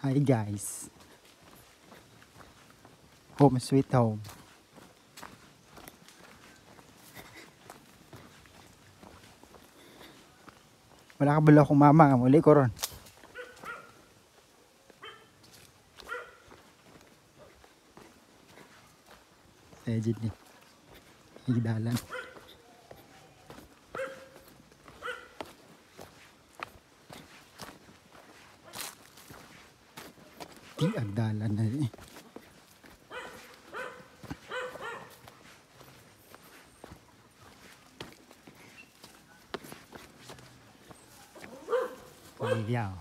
Hi guys. Home sweet home. Wala ka bala akong mama. Muli ko ron. Legend ni. Higdalan. Di agdalan na eh. Pagyaw.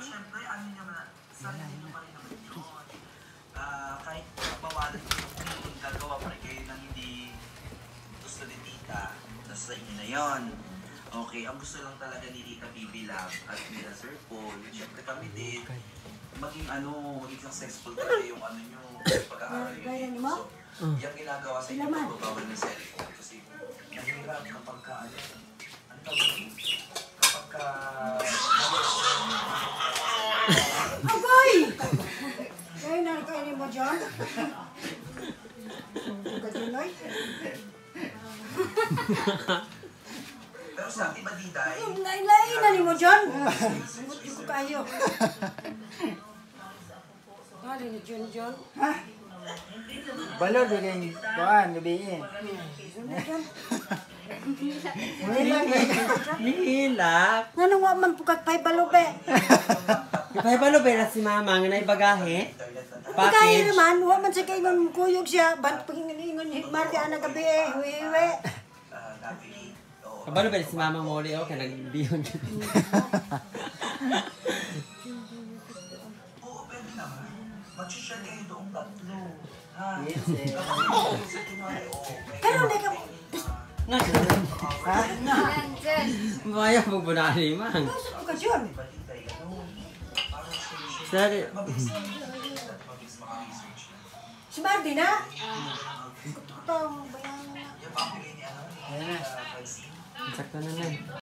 Siyempre, ano nyo na, sarili nyo pa rin naman yun. Kahit bawalan nyo kung gagawa pa rin kayo ng hindi gusto ni Tita, nasa inyo na yun. Okay, ang gusto lang talaga ni Tita Bibi Love at nila Sir Paul, siyempre kami din, maging successful talaga yung ano nyo, pag-aaral nyo. So, yung ginagawa sa inyo, pagbabawal ng cellphone. Kasi, nahirap kapag ka, Agoy! Kaya narikainin mo dyan? Kajuloy? pero sa ating Madiday, Lain-lainan mo dyan? Hindi ko kayo. Ano ni John John? Ha? Balor bigay kuan gabiin. Nihilak. Nga wa man pukag pay balobe. Ipay pa be na si mama nga naibagahe. Kaya Package. naman, wa man sa kaingon kuyog siya. Ba't pangingon marga na gabi eh. Huwi-huwi. Kabalo ba si mama mo ulit? Okay, nagbiyon yun. oo, pwede naman. Mag-share kayo doong tatlo. Ha? Yes, eh. Sa tunay, Pero hindi ka... Maya mo bunari mang. Gusto ko ka dyan. Sorry. Si Mardy na? Itong bayan na. Ayan na. Sakto na na.